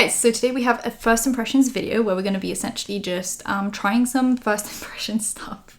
guys, so today we have a first impressions video where we're going to be essentially just trying some first impression stuff.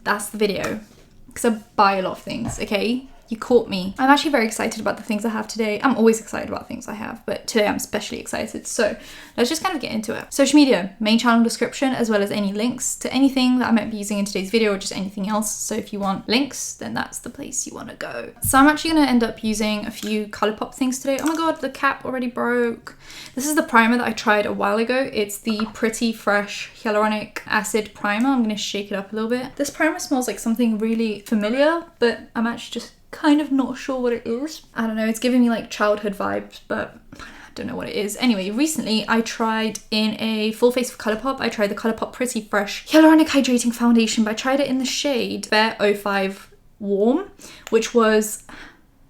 That's the video, because I buy a lot of things, okay? You caught me. I'm actually very excited about the things I have today. I'm always excited about things I have, but today I'm especially excited. So let's just kind of get into it. Social media, main channel description, as well as any links to anything that I might be using in today's video or just anything else. So if you want links, then that's the place you want to go. So I'm actually going to end up using a few Colourpop things today. Oh my god, the cap already broke. This is the primer that I tried a while ago. It's the Pretty Fresh Hyaluronic Acid Primer. I'm going to shake it up a little bit. This primer smells like something really familiar, but I'm actually just kind of not sure what it is. I don't know, it's giving me like childhood vibes, but I don't know what it is. Anyway, recently I tried in a full face of Colourpop, I tried the Colourpop Pretty Fresh Hyaluronic Hydrating Foundation, but I tried it in the shade Fair 05 Warm, which was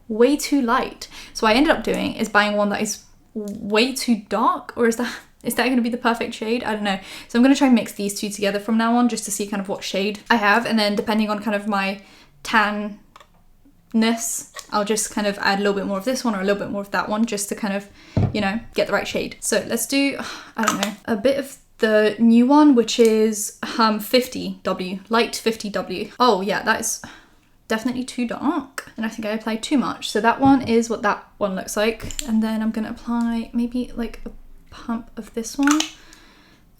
way too light. So what I ended up doing is buying one that is way too dark, or is that going to be the perfect shade? I don't know. So I'm going to try and mix these two together from now on just to see kind of what shade I have, and then depending on kind of my tan I'll just kind of add a little bit more of this one or a little bit more of that one just to kind of, you know, get the right shade. So let's do, I don't know, a bit of the new one, which is 50W, light 50W. Oh yeah, that is definitely too dark, and I think I applied too much. So that one is what that one looks like, and then I'm gonna apply maybe like a pump of this one,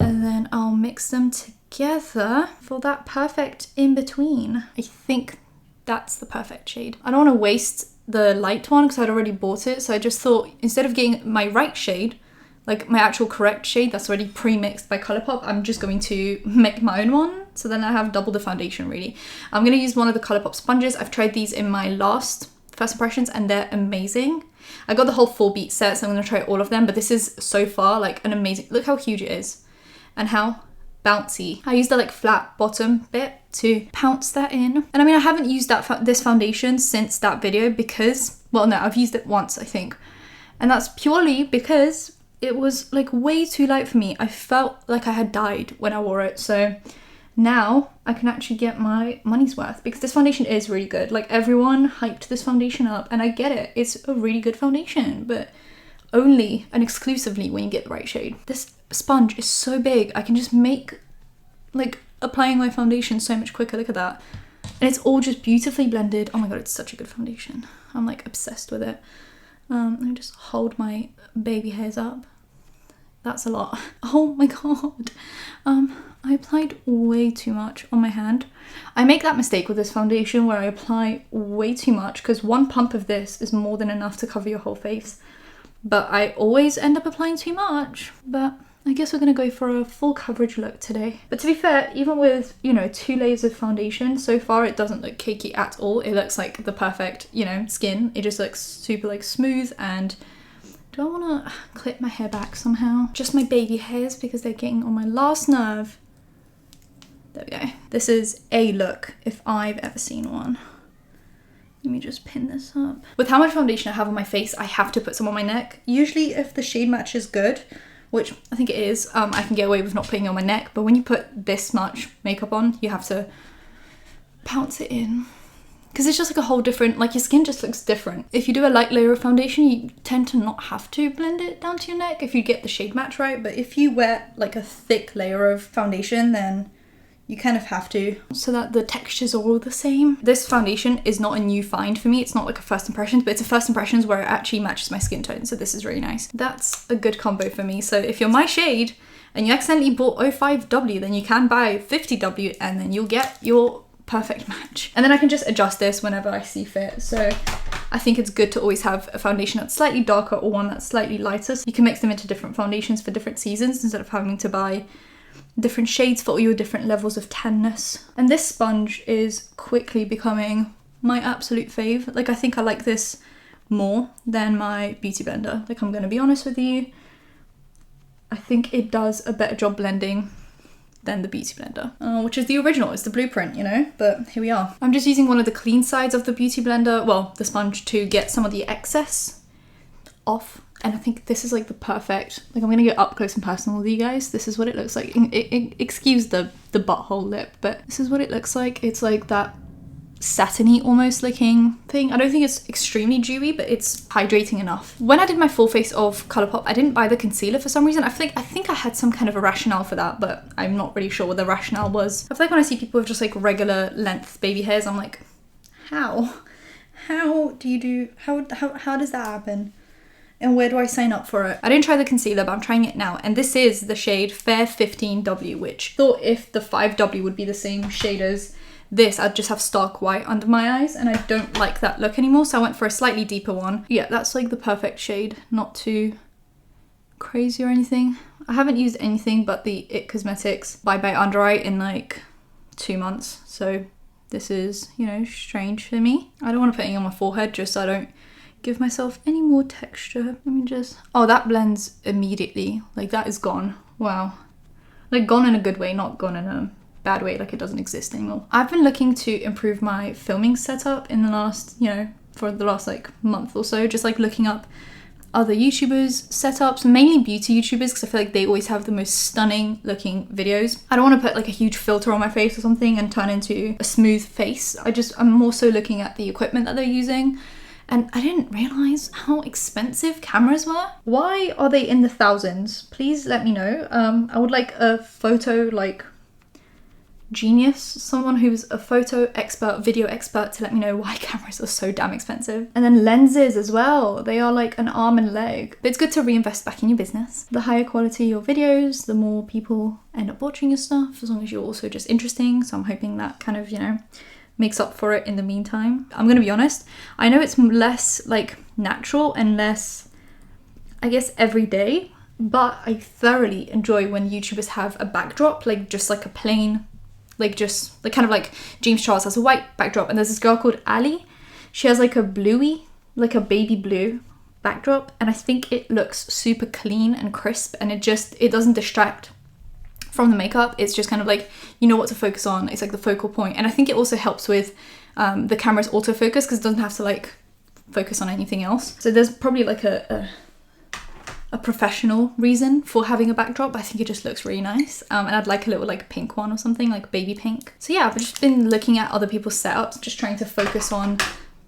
and then I'll mix them together for that perfect in between. I think that's the perfect shade. I don't want to waste the light one because I'd already bought it, so I just thought instead of getting my right shade, like my actual correct shade that's already pre-mixed by Colourpop, I'm just going to make my own one, so then I have double the foundation really. I'm going to use one of the Colourpop sponges. I've tried these in my last first impressions and they're amazing. I got the whole 4 beat set, so I'm going to try all of them, but this is so far like an amazing, look how huge it is and how bouncy. I used the like flat bottom bit to pounce that in, and I mean I haven't used this foundation since that video because, well no, I've used it once I think, and that's purely because it was like way too light for me. I felt like I had died when I wore it, so now I can actually get my money's worth because this foundation is really good. Like everyone hyped this foundation up, and I get it, it's a really good foundation, but only and exclusively when you get the right shade. This sponge is so big, I can just make like applying my foundation so much quicker. Look at that, and it's all just beautifully blended. Oh my god, it's such a good foundation. I'm like obsessed with it. Let me just hold my baby hairs up. That's a lot. Oh my god. I applied way too much on my hand. I make that mistake with this foundation where I apply way too much because one pump of this is more than enough to cover your whole face, but I always end up applying too much. But I guess we're gonna go for a full coverage look today. But to be fair, even with, you know, 2 layers of foundation, so far it doesn't look cakey at all. It looks like the perfect, you know, skin. It just looks super like smooth. And do I wanna clip my hair back somehow? Just my baby hairs because they're getting on my last nerve. There we go. This is a look if I've ever seen one. Let me just pin this up. With how much foundation I have on my face, I have to put some on my neck. Usually if the shade match is good, which I think it is, I can get away with not putting it on my neck, but when you put this much makeup on, you have to pounce it in. Because it's just like a whole different, like your skin just looks different. If you do a light layer of foundation, you tend to not have to blend it down to your neck if you get the shade match right, but if you wear like a thick layer of foundation, then you kind of have to, so that the textures are all the same. This foundation is not a new find for me. It's not like a first impressions, but it's a first impressions where it actually matches my skin tone. So this is really nice. That's a good combo for me. So if you're my shade and you accidentally bought 05W, then you can buy 50W and then you'll get your perfect match. And then I can just adjust this whenever I see fit. So I think it's good to always have a foundation that's slightly darker or one that's slightly lighter. So you can mix them into different foundations for different seasons instead of having to buy different shades for all your different levels of tanness. And this sponge is quickly becoming my absolute fave. Like I think I like this more than my beauty blender. Like I'm gonna be honest with you, I think it does a better job blending than the beauty blender, which is the original, it's the blueprint, you know, but here we are. I'm just using one of the clean sides of the beauty blender, well, the sponge, to get some of the excess off. And I think this is like the perfect, like I'm gonna get up close and personal with you guys. This is what it looks like. Excuse the butthole lip, but this is what it looks like. It's like that satiny almost looking thing. I don't think it's extremely dewy, but it's hydrating enough. When I did my full face of Colourpop, I didn't buy the concealer for some reason. I think I had some kind of a rationale for that, but I'm not really sure what the rationale was. I feel like when I see people with just like regular length baby hairs, I'm like, how do you do, how does that happen? And where do I sign up for it? I didn't try the concealer, but I'm trying it now. And this is the shade Fair 15W, which I thought if the 5W would be the same shade as this, I'd just have stark white under my eyes, and I don't like that look anymore. So I went for a slightly deeper one. Yeah, that's like the perfect shade. Not too crazy or anything. I haven't used anything but the It Cosmetics Bye Bye Under Eye in like 2 months. So this is, you know, strange for me. I don't want to put any on my forehead just so I don't give myself any more texture. Let me just, oh, that blends immediately. Like that is gone. Wow. Like gone in a good way, not gone in a bad way, like it doesn't exist anymore. I've been looking to improve my filming setup in the last, you know, for the last like month or so, just like looking up other YouTubers' setups, mainly beauty YouTubers, because I feel like they always have the most stunning looking videos. I don't want to put like a huge filter on my face or something and turn into a smooth face. I'm more so looking at the equipment that they're using. And I didn't realize how expensive cameras were. Why are they in the thousands? Please let me know. I would like a photo like genius, someone who's a photo expert, video expert, to let me know why cameras are so damn expensive. And then lenses as well. They are like an arm and leg. But it's good to reinvest back in your business. The higher quality your videos, the more people end up watching your stuff, as long as you're also just interesting. So I'm hoping that kind of, you know, makes up for it in the meantime. I'm gonna be honest, I know it's less like natural and less, I guess, everyday, but I thoroughly enjoy when YouTubers have a backdrop, like just like a plain, like just like kind of like James Charles has a white backdrop, and there's this girl called Ali. She has like a bluey, like a baby blue backdrop, and I think it looks super clean and crisp, and it doesn't distract from the makeup. It's just kind of like, you know what to focus on. It's like the focal point. And I think it also helps with the camera's autofocus, because it doesn't have to like focus on anything else. So there's probably like a professional reason for having a backdrop. I think it just looks really nice. And I'd like a little like pink one or something, like baby pink. So yeah, I've just been looking at other people's setups, just trying to focus on,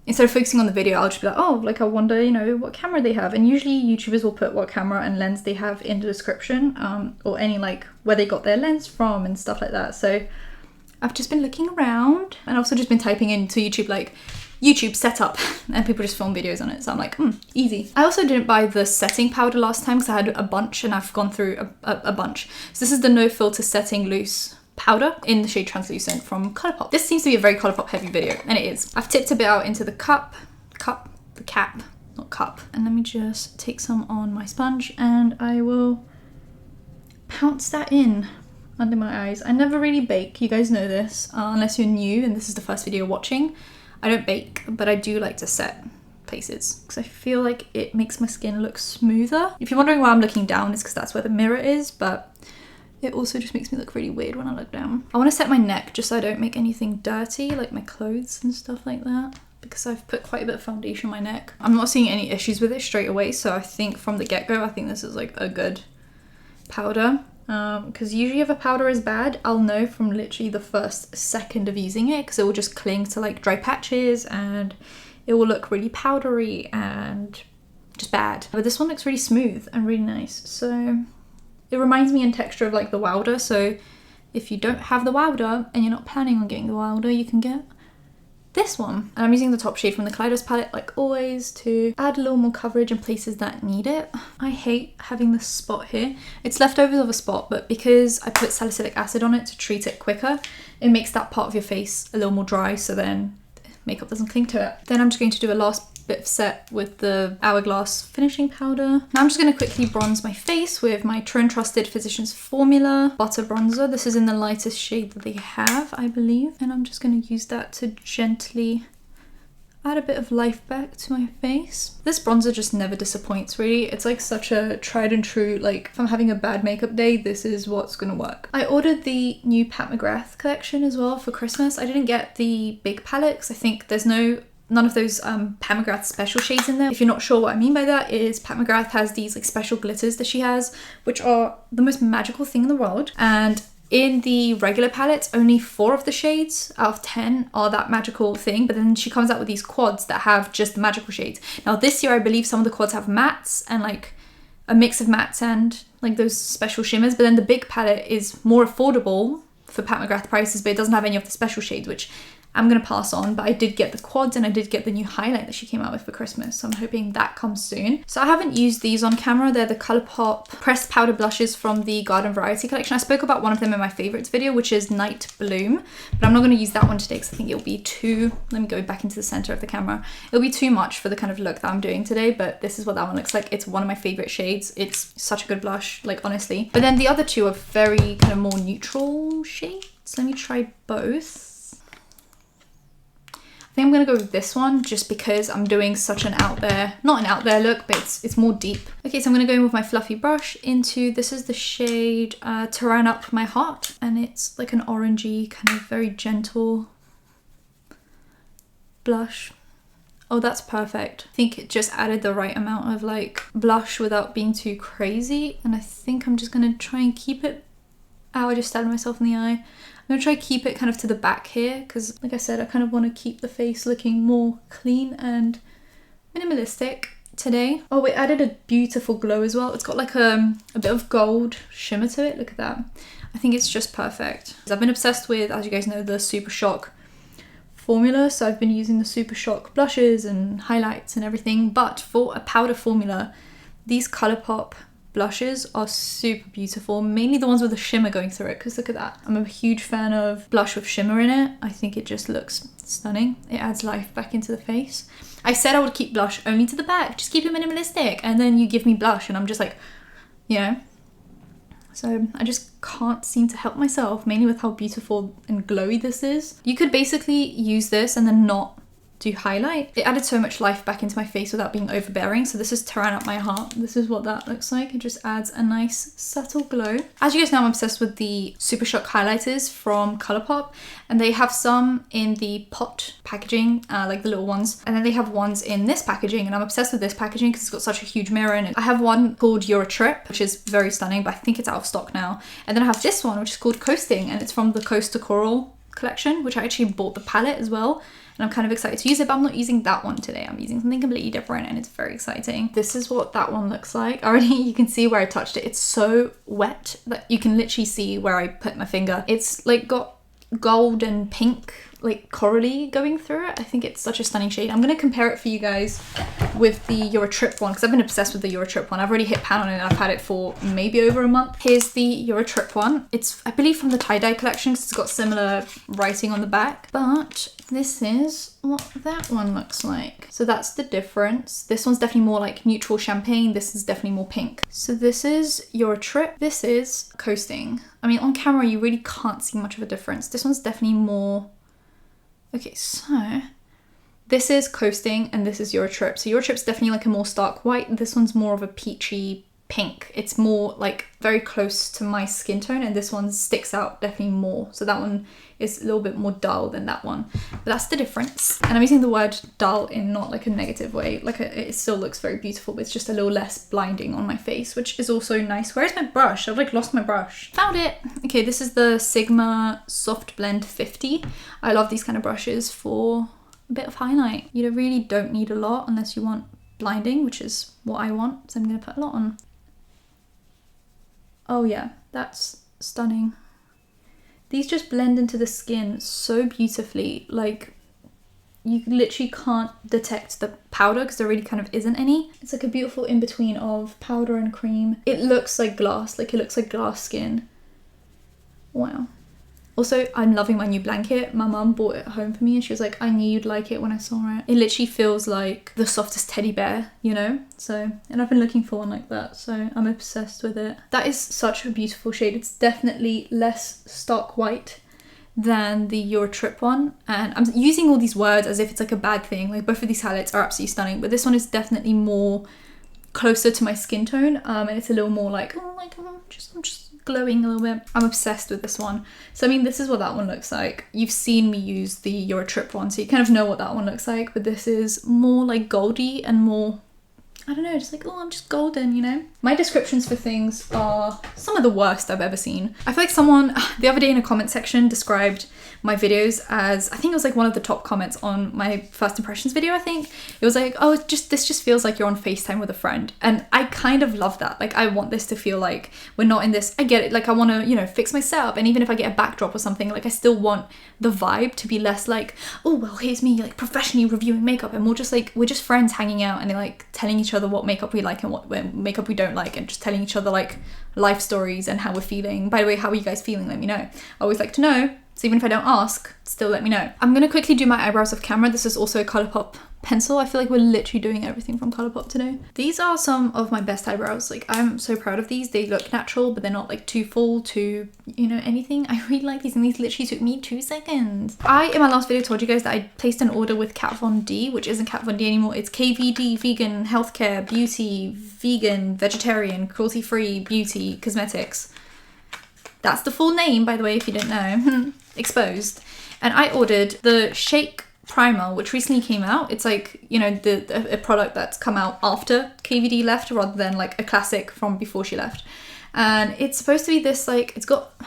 instead of focusing on the video, I'll just be like, oh, like I wonder, you know, what camera they have. And usually YouTubers will put what camera and lens they have in the description, or any like where they got their lens from and stuff like that. So I've just been looking around, and also just been typing into YouTube like YouTube setup, and people just film videos on it. So I'm like, easy. I also didn't buy the setting powder last time because I had a bunch, and I've gone through a bunch. So this is the No Filter Setting Loose powder in the shade Translucent from Colourpop. This seems to be a very Colourpop heavy video, and it is. I've tipped a bit out into the cap, not cup. And let me just take some on my sponge, and I will pounce that in under my eyes. I never really bake, you guys know this, unless you're new and this is the first video you're watching. I don't bake, but I do like to set places because I feel like it makes my skin look smoother. If you're wondering why I'm looking down, it's because that's where the mirror is, but it also just makes me look really weird when I look down. I want to set my neck just so I don't make anything dirty, like my clothes and stuff like that, because I've put quite a bit of foundation on my neck. I'm not seeing any issues with it straight away, so I think from the get-go, I think this is like a good powder. Because usually if a powder is bad, I'll know from literally the first second of using it, because it will just cling to like dry patches and it will look really powdery and just bad. But this one looks really smooth and really nice. So it reminds me in texture of like the Wilder. So if you don't have the Wilder and you're not planning on getting the Wilder, you can get this one. And I'm using the top shade from the Kaleidos palette, like always, to add a little more coverage in places that need it. I hate having this spot here. It's leftovers of a spot, but because I put salicylic acid on it to treat it quicker, it makes that part of your face a little more dry, so then makeup doesn't cling to it. Then I'm just going to do a last bit of set with the Hourglass finishing powder. Now I'm just going to quickly bronze my face with my True and Trusted Physicians Formula Butter Bronzer. This is in the lightest shade that they have, I believe. And I'm just going to use that to gently add a bit of life back to my face. This bronzer just never disappoints, really. It's like such a tried and true, like if I'm having a bad makeup day, this is what's gonna work. I ordered the new Pat McGrath collection as well for Christmas. I didn't get the big palette because I think there's none of those Pat McGrath special shades in there. If you're not sure what I mean by that, is Pat McGrath has these like special glitters that she has, which are the most magical thing in the world. And In the regular palettes, only 4 of the shades out of 10 are that magical thing, but then she comes out with these quads that have just the magical shades. Now this year I believe some of the quads have mattes and like a mix of mattes and like those special shimmers, but then the big palette is more affordable for Pat McGrath prices, but it doesn't have any of the special shades, which I'm going to pass on. But I did get the quads and I did get the new highlight that she came out with for Christmas, so I'm hoping that comes soon. So I haven't used these on camera. They're the Colourpop pressed powder blushes from the Garden Variety collection. I spoke about one of them in my favorites video, which is Night Bloom, but I'm not going to use that one today because I think it'll be too, let me go back into the center of the camera, it'll be too much for the kind of look that I'm doing today. But this is what that one looks like. It's one of my favorite shades. It's such a good blush, like honestly. But then the other two are very kind of more neutral shades. Let me try both. I think I'm gonna go with this one just because I'm doing such an out there, not an out there look, but it's more deep. Okay, so I'm gonna go in with my fluffy brush into, this is the shade Turn Up My Heart, and it's like an orangey, kind of very gentle blush. Oh, that's perfect. I think it just added the right amount of like blush without being too crazy. And I think I'm just gonna try and keep it, ow, I just stabbed myself in the eye. I'm gonna try to keep it kind of to the back here because like I said, I kind of want to keep the face looking more clean and minimalistic today. Oh, it added a beautiful glow as well. It's got like a bit of gold shimmer to it. Look at that. I think it's just perfect. I've been obsessed with, as you guys know, the Super Shock formula. So I've been using the Super Shock blushes and highlights and everything. But for a powder formula, these Colourpop blushes are super beautiful, mainly the ones with the shimmer going through it, because look at that. I'm a huge fan of blush with shimmer in it. I think it just looks stunning. It adds life back into the face. I said I would keep blush only to the back, just keep it minimalistic, and then you give me blush and I'm just like, you know. So I just can't seem to help myself, mainly with how beautiful and glowy this is. You could basically use this and then not do highlight. It added so much life back into my face without being overbearing. So this is Turn Up My Heart. This is what that looks like. It just adds a nice subtle glow. As you guys know, I'm obsessed with the Super Shock highlighters from Colourpop, and they have some in the pot packaging, like the little ones, and then they have ones in this packaging, and I'm obsessed with this packaging because it's got such a huge mirror in it. I have one called You're a Trip, which is very stunning, but I think it's out of stock now. And then I have this one, which is called Coasting, and it's from the Coast to Coral collection, which I actually bought the palette as well. And I'm kind of excited to use it, but I'm not using that one today. I'm using something completely different and it's very exciting. This is what that one looks like. Already you can see where I touched it. It's so wet that you can literally see where I put my finger. It's like got gold and pink, like corally going through it. I think it's such a stunning shade. I'm gonna compare it for you guys with the You're a Trip one because I've been obsessed with the You're a Trip one. I've already hit pan on it and I've had it for maybe over a month. Here's the You're a Trip one. It's, I believe, from the tie-dye collection because it's got similar writing on the back, but this is what that one looks like. So that's the difference. This one's definitely more like neutral champagne. This is definitely more pink. So this is You're a Trip. This is Coasting. I mean, on camera, you really can't see much of a difference. This one's definitely more... Okay, so this is Coasting and this is You're a Trip. So You're a Trip's definitely like a more stark white. This one's more of a peachy pink. It's more like very close to my skin tone, and this one sticks out definitely more. So that one is a little bit more dull than that one, but that's the difference. And I'm using the word dull in not like a negative way, like it still looks very beautiful, but it's just a little less blinding on my face, which is also nice. Where's my brush? I've like lost my brush. Found it. Okay, this is the Sigma Soft Blend 50. I love these kind of brushes for a bit of highlight. You really don't need a lot unless you want blinding, which is what I want, so I'm gonna put a lot on. Oh yeah, that's stunning. These just blend into the skin so beautifully. Like, you literally can't detect the powder because there really kind of isn't any. It's like a beautiful in-between of powder and cream. It looks like glass, like it looks like glass skin. Wow. Also, I'm loving my new blanket. My mum bought it home for me and she was like, I knew you'd like it when I saw it. It literally feels like the softest teddy bear, you know? So, and I've been looking for one like that, so I'm obsessed with it. That is such a beautiful shade. It's definitely less stark white than the You're a Trip one. And I'm using all these words as if it's like a bad thing. Like, both of these highlights are absolutely stunning, but this one is definitely more closer to my skin tone. And it's a little more like, I'm just glowing a little bit. I'm obsessed with this one. So I mean, this is what that one looks like. You've seen me use the You're a Trip one, so you kind of know what that one looks like, but this is more like goldy and more, I don't know, just like, oh, I'm just golden, you know? My descriptions for things are some of the worst I've ever seen. I feel like someone the other day in a comment section described my videos as, I think it was like one of the top comments on my first impressions video, I think. It was like, oh, this just feels like you're on FaceTime with a friend. And I kind of love that. Like, I want this to feel like we're not in this, I get it, like I want to, you know, fix my setup. And even if I get a backdrop or something, like I still want the vibe to be less like, oh, well, here's me like professionally reviewing makeup, and more just like, we're just friends hanging out and they're like telling each other what makeup we like and what makeup we don't like, and just telling each other like life stories and how we're feeling. By the way, how are you guys feeling? Let me know. I always like to know. So even if I don't ask, still let me know. I'm gonna quickly do my eyebrows off camera. This is also a Colourpop pencil. I feel like we're literally doing everything from Colourpop today. These are some of my best eyebrows. Like, I'm so proud of these. They look natural, but they're not like too full, too, you know, anything. I really like these, and these literally took me 2 seconds. I, in my last video, told you guys that I placed an order with Kat Von D, which isn't Kat Von D anymore. It's KVD, vegan, healthcare, beauty, vegan, vegetarian, cruelty-free, beauty, cosmetics. That's the full name, by the way, if you didn't know. Exposed. And I ordered the Shake Primer, which recently came out. It's like, you know, a product that's come out after KVD left, rather than like a classic from before she left. And it's supposed to be this, like, it's got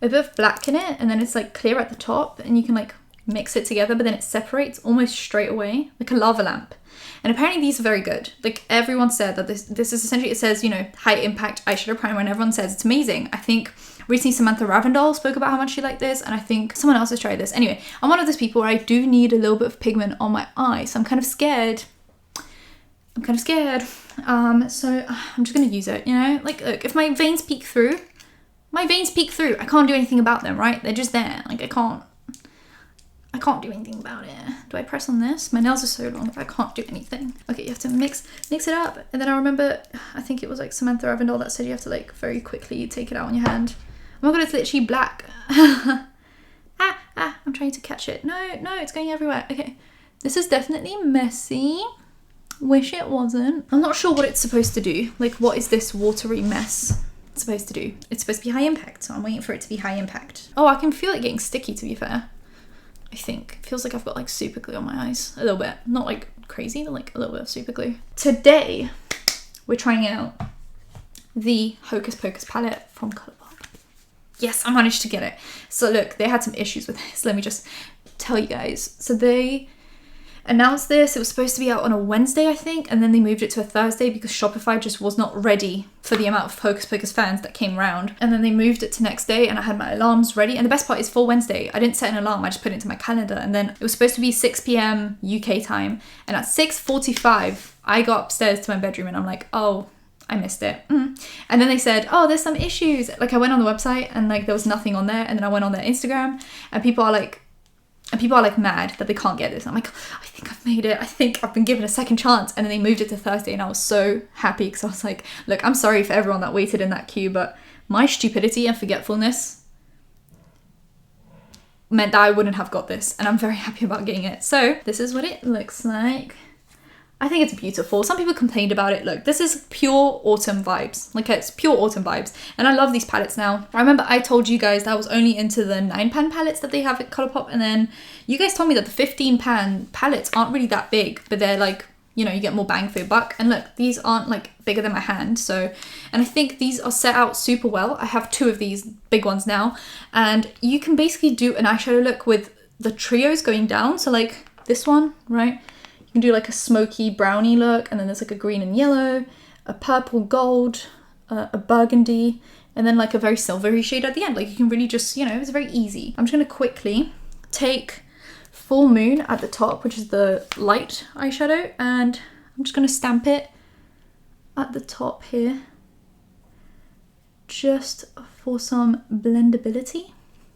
a bit of black in it, and then it's like clear at the top, and you can like mix it together, but then it separates almost straight away, like a lava lamp. And apparently these are very good. Like, everyone said that this is essentially, it says, you know, high impact eyeshadow primer, and everyone says it's amazing. I think recently Samantha Ravindal spoke about how much she liked this, and I think someone else has tried this. Anyway, I'm one of those people where I do need a little bit of pigment on my eye, so I'm kind of scared. So I'm just gonna use it, you know? Like, look, if my veins peek through, I can't do anything about them, right? They're just there. Like, I can't do anything about it. Do I press on this? My nails are so long that I can't do anything. Okay, you have to mix it up. And then I remember, I think it was like Samantha Ravindal that said you have to like very quickly take it out on your hand. Oh my god, it's literally black. I'm trying to catch it. No, it's going everywhere. Okay, this is definitely messy. Wish it wasn't. I'm not sure what it's supposed to do. Like, what is this watery mess supposed to do? It's supposed to be high impact, so I'm waiting for it to be high impact. Oh, I can feel it getting sticky, to be fair. I think. It feels like I've got like super glue on my eyes. A little bit. Not like crazy, but like a little bit of super glue. Today, we're trying out the Hocus Pocus palette from Colourpop. Yes, I managed to get it. So look, they had some issues with this. Let me just tell you guys. So they announced this. It was supposed to be out on a Wednesday, I think, and then they moved it to a Thursday because Shopify just was not ready for the amount of Hocus Pocus fans that came around. And then they moved it to next day, and I had my alarms ready. And the best part is, for Wednesday, I didn't set an alarm, I just put it into my calendar. And then it was supposed to be 6 p.m. UK time. And at 6:45, I got upstairs to my bedroom and I'm like, oh, I missed it. And then they said, oh, there's some issues. Like, I went on the website and like there was nothing on there. And then I went on their Instagram, and people are like mad that they can't get this. I'm like, I think I've made it. I think I've been given a second chance. And then they moved it to Thursday, and I was so happy because I was like, look, I'm sorry for everyone that waited in that queue, but my stupidity and forgetfulness meant that I wouldn't have got this, and I'm very happy about getting it. So this is what it looks like. I think it's beautiful. Some people complained about it. Look, this is pure autumn vibes. Like, it's pure autumn vibes. And I love these palettes now. I remember I told you guys that I was only into the 9-pan palettes that they have at Colourpop. And then you guys told me that the 15-pan palettes aren't really that big, but they're like, you know, you get more bang for your buck. And look, these aren't like bigger than my hand. So, and I think these are set out super well. I have 2 of these big ones now. And you can basically do an eyeshadow look with the trios going down. So like this one, right? You can do like a smoky brownie look, and then there's like a green and yellow, a purple gold, a burgundy, and then like a very silvery shade at the end. Like, you can really just, you know, it's very easy. I'm just gonna quickly take Full Moon at the top, which is the light eyeshadow, and I'm just gonna stamp it at the top here, just for some blendability.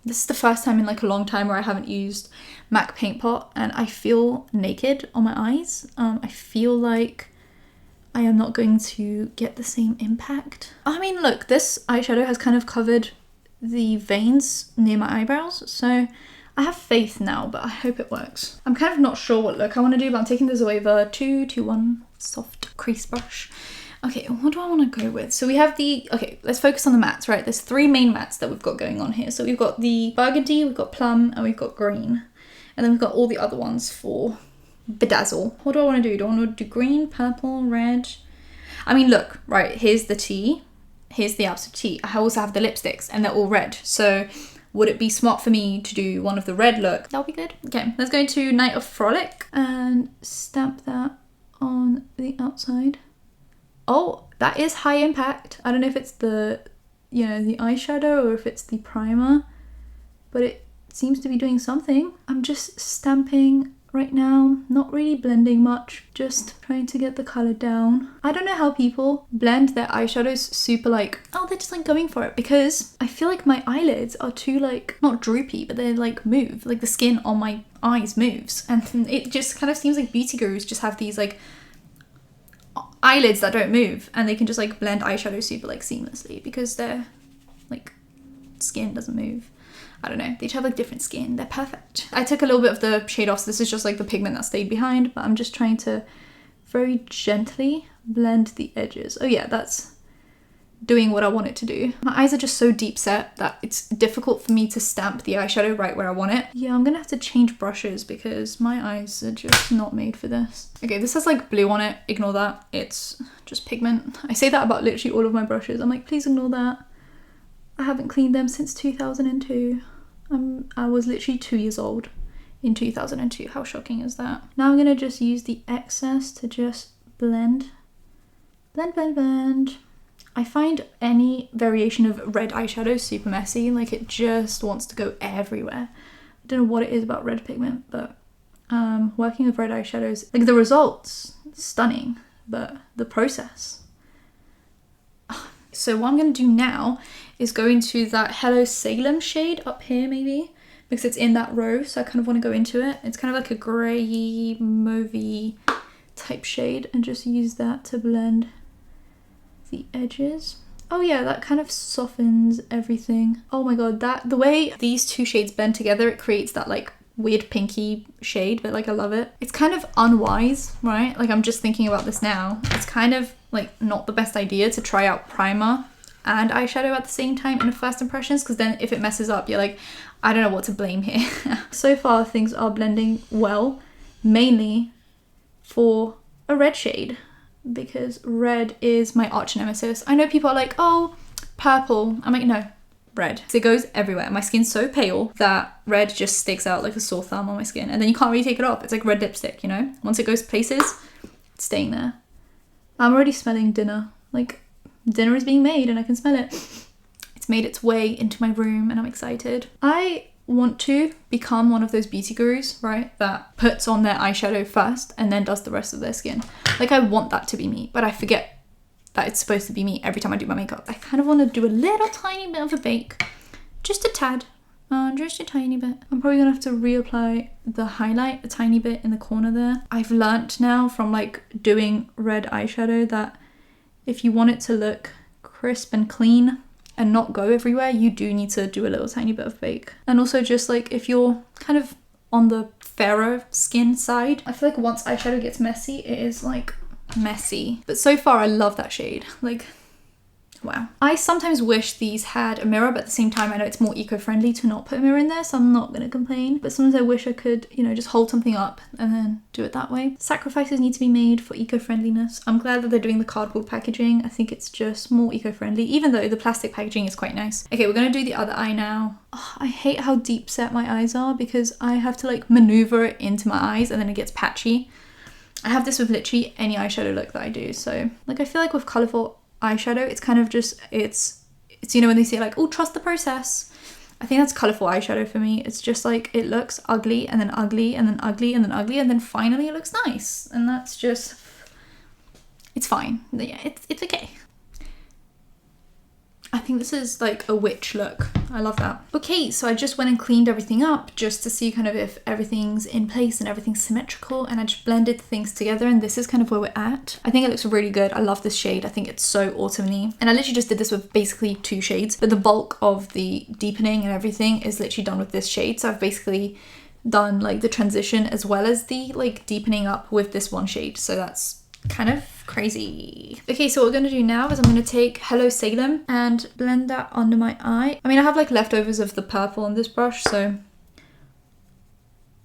This is the first time in like a long time where I haven't used MAC Paint Pot, and I feel naked on my eyes. I feel like I am not going to get the same impact. I mean, look, this eyeshadow has kind of covered the veins near my eyebrows, so I have faith now, but I hope it works. I'm kind of not sure what look I want to do, but I'm taking this away with a 221 soft crease brush. Okay, what do I want to go with? So we have the, okay, let's focus on the mattes, right? There's 3 main mattes that we've got going on here. So we've got the burgundy, we've got plum, and we've got green. And then we've got all the other ones for bedazzle. What do I want to do? Do I want to do green, purple, red? I mean, look, right, here's the tea. Here's the absolute tea. I also have the lipsticks and they're all red. So would it be smart for me to do one of the red look? That'll be good. Okay, let's go to Night of Frolic and stamp that on the outside. Oh, that is high impact. I don't know if it's the, you know, the eyeshadow or if it's the primer, but it seems to be doing something. I'm just stamping right now, not really blending much, just trying to get the color down. I don't know how people blend their eyeshadows super like, oh, they're just like going for it, because I feel like my eyelids are too like, not droopy, but they like move, like the skin on my eyes moves, and it just kind of seems like beauty gurus just have these like eyelids that don't move and they can just like blend eyeshadow super like seamlessly because their like skin doesn't move. I don't know, they each have like different skin, they're perfect. I took a little bit of the shade off, so this is just like the pigment that stayed behind, but I'm just trying to very gently blend the edges. Oh yeah, that's doing what I want it to do. My eyes are just so deep set that it's difficult for me to stamp the eyeshadow right where I want it. Yeah, I'm gonna have to change brushes because my eyes are just not made for this. Okay, this has like blue on it, ignore that, it's just pigment. I say that about literally all of my brushes. I'm like, please ignore that. I haven't cleaned them since 2002. I was literally 2 years old in 2002. How shocking is that? Now I'm gonna just use the excess to just blend. Blend, blend, blend. I find any variation of red eyeshadow super messy. Like it just wants to go everywhere. I don't know what it is about red pigment, but working with red eyeshadows, like the results, stunning, but the process. So what I'm going to do now is go into that Hello Salem shade up here maybe, because it's in that row, so I kind of want to go into it. It's kind of like a grey, mauvey type shade, and just use that to blend the edges. Oh yeah, that kind of softens everything. Oh my god, the way these two shades blend together, it creates that like weird pinky shade, but like I love it. It's kind of unwise, right? Like I'm just thinking about this now. It's kind of like not the best idea to try out primer and eyeshadow at the same time in a first impressions, because then if it messes up, you're like, I don't know what to blame here. So far things are blending well, mainly for a red shade, because red is my arch nemesis. I know people are like, oh, purple. I'm like, no, red. It goes everywhere. My skin's so pale that red just sticks out like a sore thumb on my skin, and then you can't really take it off. It's like red lipstick, you know? Once it goes places, it's staying there. I'm already smelling dinner. Like, dinner is being made and I can smell it. It's made its way into my room and I'm excited. I want to become one of those beauty gurus, right, that puts on their eyeshadow first and then does the rest of their skin. Like, I want that to be me, but I forget that it's supposed to be me every time I do my makeup. I kind of want to do a little tiny bit of a bake, just a tad, just a tiny bit. I'm probably gonna have to reapply the highlight a tiny bit in the corner there. I've learnt now from like doing red eyeshadow that if you want it to look crisp and clean and not go everywhere, you do need to do a little tiny bit of bake. And also just like if you're kind of on the fairer skin side, I feel like once eyeshadow gets messy, it is like messy. But so far I love that shade. Like, wow. I sometimes wish these had a mirror, but at the same time I know it's more eco-friendly to not put a mirror in there, so I'm not gonna complain. But sometimes I wish I could, you know, just hold something up and then do it that way. Sacrifices need to be made for eco-friendliness. I'm glad that they're doing the cardboard packaging. I think it's just more eco-friendly, even though the plastic packaging is quite nice. Okay, we're gonna do the other eye now. Oh, I hate how deep set my eyes are because I have to like maneuver it into my eyes and then it gets patchy. I have this with literally any eyeshadow look that I do. So like I feel like with colourful eyeshadow, it's kind of just, it's you know when they say like, oh, trust the process. I think that's colourful eyeshadow for me. It's just like it looks ugly and then ugly and then ugly and then ugly and then finally it looks nice, and that's just, it's fine. Yeah, it's okay. I think this is like a witch look. I love that. Okay, so I just went and cleaned everything up just to see kind of if everything's in place and everything's symmetrical, and I just blended things together, and this is kind of where we're at. I think it looks really good. I love this shade. I think it's so autumny, and I literally just did this with basically 2 shades, but the bulk of the deepening and everything is literally done with this shade. So I've basically done like the transition as well as the like deepening up with this one shade. So that's kind of crazy. Okay, so what we're gonna do now is I'm gonna take Hello Salem and blend that under my eye. I mean, I have like leftovers of the purple on this brush, so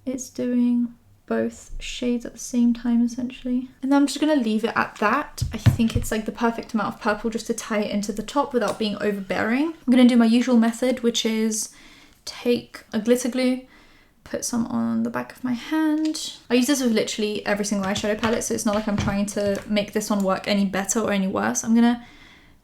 it's doing both shades at the same time essentially. And then I'm just gonna leave it at that. I think it's like the perfect amount of purple just to tie it into the top without being overbearing. I'm gonna do my usual method, which is take a glitter glue, put some on the back of my hand. I use this with literally every single eyeshadow palette, so it's not like I'm trying to make this one work any better or any worse. I'm gonna,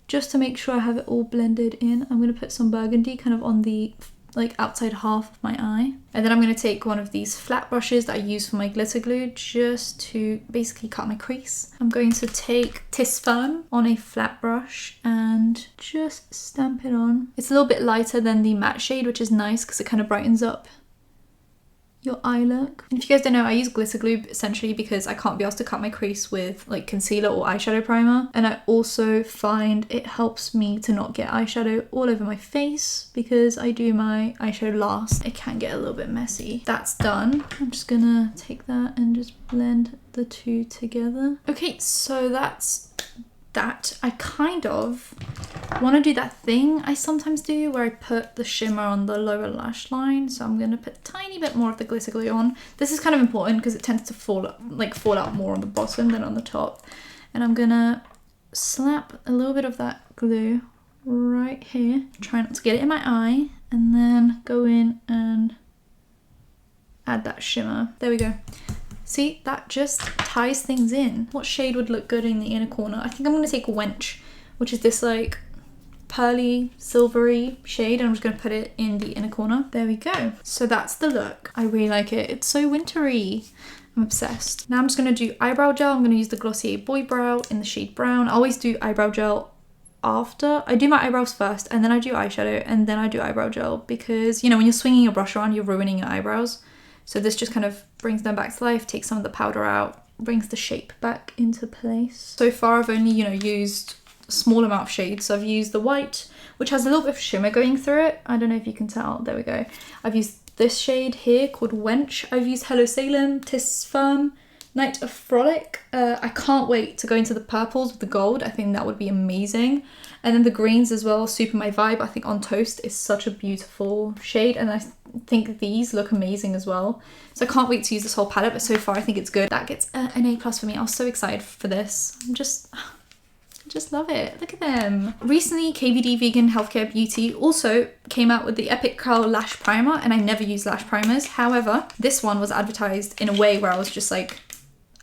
just to make sure I have it all blended in, I'm gonna put some burgundy kind of on the like outside half of my eye. And then I'm going to take one of these flat brushes that I use for my glitter glue just to basically cut my crease. I'm going to take Tis Firm on a flat brush and just stamp it on. It's a little bit lighter than the matte shade, which is nice because it kind of brightens up your eye look. And if you guys don't know, I use glitter glue essentially because I can't be asked to cut my crease with like concealer or eyeshadow primer. And I also find it helps me to not get eyeshadow all over my face because I do my eyeshadow last. It can get a little bit messy. That's done. I'm just gonna take that and just blend the two together. Okay, so that's that. I kind of want to do that thing I sometimes do where I put the shimmer on the lower lash line, so I'm going to put a tiny bit more of the glitter glue on. This is kind of important because it tends to fall out more on the bottom than on the top. And I'm going to slap a little bit of that glue right here, try not to get it in my eye, and then go in and add that shimmer. There we go. See, that just ties things in. What shade would look good in the inner corner? I think I'm going to take Wench, which is this like pearly, silvery shade, and I'm just going to put it in the inner corner. There we go. So that's the look. I really like it. It's so wintry. I'm obsessed. Now I'm just going to do eyebrow gel. I'm going to use the Glossier Boy Brow in the shade brown. I always do eyebrow gel after. I do my eyebrows first, and then I do eyeshadow, and then I do eyebrow gel because, you know, when you're swinging your brush around, you're ruining your eyebrows. So this just kind of brings them back to life, takes some of the powder out, brings the shape back into place. So far I've only, you know, used a small amount of shades. So I've used the white, which has a little bit of shimmer going through it. I don't know if you can tell. There we go. I've used this shade here called Wench. I've used Hello Salem, Tis Firm, Night of Frolic. I can't wait to go into the purples with the gold. I think that would be amazing. And then the greens as well, super my vibe. I think On Toast is such a beautiful shade, and I think these look amazing as well. So I can't wait to use this whole palette, but so far I think it's good. That gets an A+ for me. I was so excited for this. I just love it. Look at them. Recently, KVD Vegan Healthcare Beauty also came out with the Epic Curl Lash Primer, and I never use lash primers. However, this one was advertised in a way where I was just like,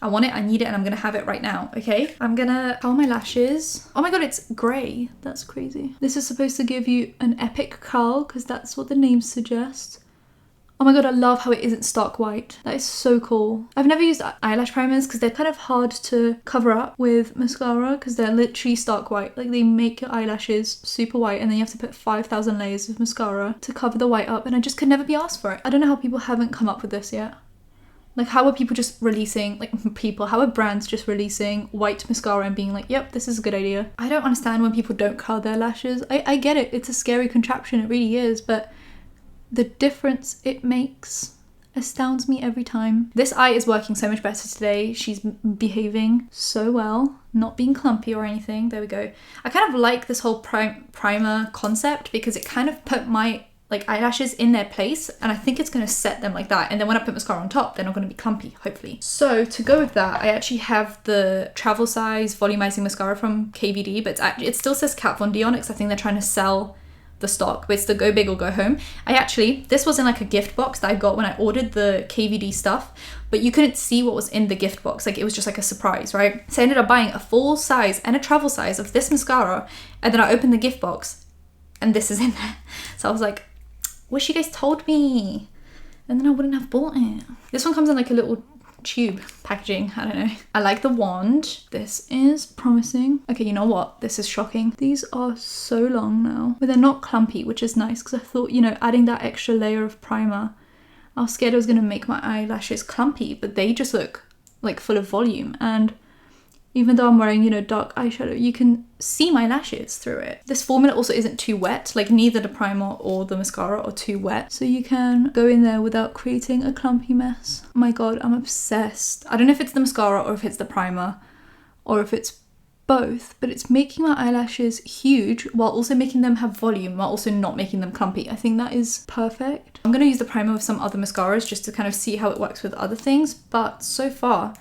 I want it, I need it, and I'm gonna have it right now, okay? I'm gonna curl my lashes. Oh my god, it's grey. That's crazy. This is supposed to give you an epic curl because that's what the name suggests. Oh my god, I love how it isn't stark white. That is so cool. I've never used eyelash primers because they're kind of hard to cover up with mascara because they're literally stark white. Like, they make your eyelashes super white and then you have to put 5,000 layers of mascara to cover the white up, and I just could never be asked for it. I don't know how people haven't come up with this yet. Like, how are people just releasing, how are brands just releasing white mascara and being like, yep, this is a good idea? I don't understand when people don't curl their lashes. I get it, it's a scary contraption, it really is, but the difference it makes astounds me every time. This eye is working so much better today. She's behaving so well, not being clumpy or anything. There we go. I kind of like this whole primer concept because it kind of put my eyelashes in their place, and I think it's going to set them like that, and then when I put mascara on top, they're not going to be clumpy, hopefully. So to go with that, I actually have the travel size volumizing mascara from KVD, but it still says Kat Von D on it because I think they're trying to sell the stock, but it's the go big or go home. This was in like a gift box that I got when I ordered the KVD stuff, but you couldn't see what was in the gift box. Like, it was just like a surprise, right? So I ended up buying a full size and a travel size of this mascara, and then I opened the gift box and this is in there. So I was like, wish you guys told me, and then I wouldn't have bought it. This one comes in like a little tube packaging, I don't know. I like the wand. This is promising. Okay, you know what? This is shocking. These are so long now, but they're not clumpy, which is nice because I thought, you know, adding that extra layer of primer, I was scared it was going to make my eyelashes clumpy, but they just look like full of volume. And even though I'm wearing, you know, dark eyeshadow, you can see my lashes through it. This formula also isn't too wet, like neither the primer or the mascara are too wet. So you can go in there without creating a clumpy mess. Oh my god, I'm obsessed. I don't know if it's the mascara or if it's the primer or if it's both, but it's making my eyelashes huge while also making them have volume, while also not making them clumpy. I think that is perfect. I'm gonna use the primer with some other mascaras just to kind of see how it works with other things, but so far,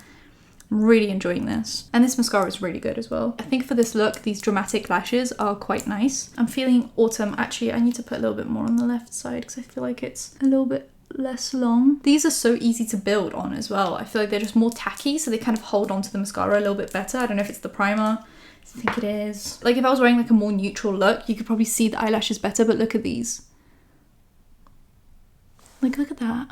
I'm really enjoying this. And this mascara is really good as well. I think for this look, these dramatic lashes are quite nice. I'm feeling autumn. Actually, I need to put a little bit more on the left side because I feel like it's a little bit less long. These are so easy to build on as well. I feel like they're just more tacky, so they kind of hold onto the mascara a little bit better. I don't know if it's the primer. I think it is. Like if I was wearing like a more neutral look, you could probably see the eyelashes better, but look at these. Like, look at that.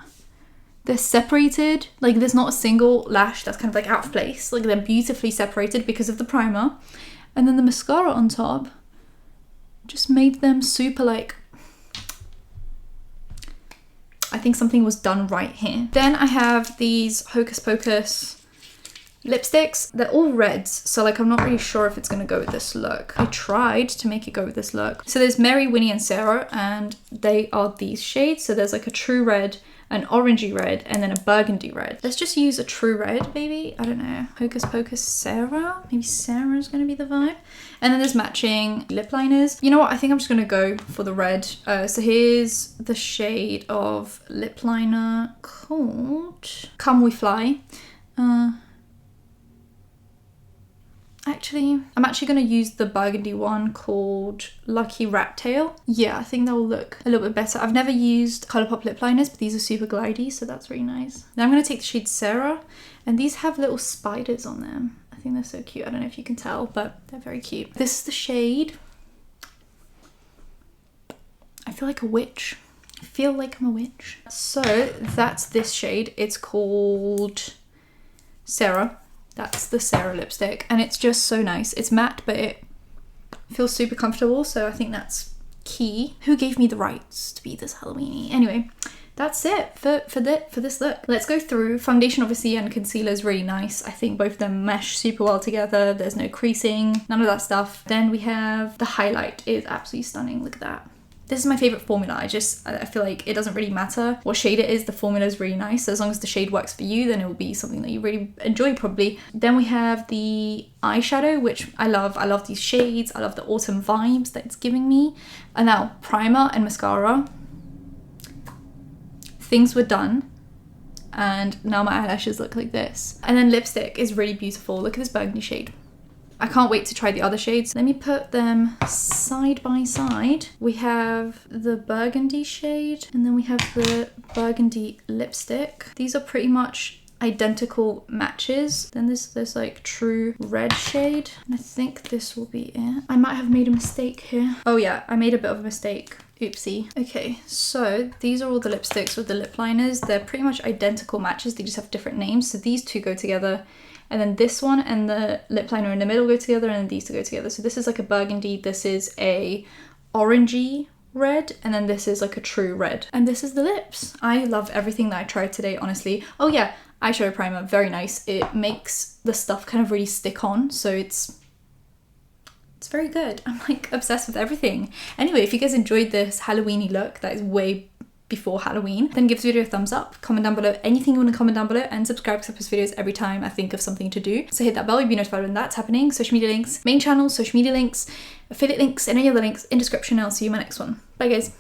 They're separated, like there's not a single lash that's kind of like out of place. Like they're beautifully separated because of the primer. And then the mascara on top just made them super like, I think something was done right here. Then I have these Hocus Pocus lipsticks. They're all reds, so like I'm not really sure if it's gonna go with this look. I tried to make it go with this look. So there's Mary, Winnie and Sarah, and they are these shades. So there's like a true red, an orangey red, and then a burgundy red. Let's just use a true red, maybe. I don't know. Hocus Pocus Sarah? Maybe Sarah's gonna be the vibe. And then there's matching lip liners. You know what? I think I'm just gonna go for the red. So here's the shade of lip liner called Come We Fly. Actually, I'm actually going to use the burgundy one called Lucky Rat Tail. Yeah, I think that will look a little bit better. I've never used Colourpop lip liners, but these are super glidey, so that's really nice. Now I'm going to take the shade Sarah, and these have little spiders on them. I think they're so cute. I don't know if you can tell, but they're very cute. This is the shade. I feel like a witch. I feel like I'm a witch. So that's this shade. It's called Sarah. That's the Sarah lipstick, and it's just so nice. It's matte, but it feels super comfortable, so I think that's key. Who gave me the rights to be this Halloween-y? Anyway, that's it for this look. Let's go through. Foundation, obviously, and concealer is really nice. I think both of them mesh super well together. There's no creasing, none of that stuff. Then we have the highlight is absolutely stunning. Look at that. This is my favorite formula. I feel like it doesn't really matter what shade it is. The formula is really nice. So as long as the shade works for you, then it will be something that you really enjoy probably. Then we have the eyeshadow, which I love. I love these shades. I love the autumn vibes that it's giving me. And now primer and mascara. Things were done. And now my eyelashes look like this. And then lipstick is really beautiful. Look at this burgundy shade. I can't wait to try the other shades. Let me put them side by side. We have the burgundy shade, and then we have the burgundy lipstick. These are pretty much identical matches. Then there's like true red shade, and I think this will be it. I might have made a mistake here. Oh yeah, I made a bit of a mistake. Oopsie. Okay, so these are all the lipsticks with the lip liners. They're pretty much identical matches. They just have different names. So these two go together. And then this one and the lip liner in the middle go together, and then these two go together. So this is like a burgundy, this is a orangey red, and then this is like a true red. And this is the lips. I love everything that I tried today, honestly. Oh yeah, eyeshadow primer, very nice. It makes the stuff kind of really stick on, so it's very good. I'm like obsessed with everything. Anyway, if you guys enjoyed this Halloween-y look that is way before Halloween, then give this video a thumbs up, comment down below anything you want to comment down below, and subscribe to post videos every time I think of something to do. So hit that bell, you'll be notified when that's happening. Social media links, main channel, social media links, affiliate links, and any other links in description. I'll see you in my next one. Bye guys.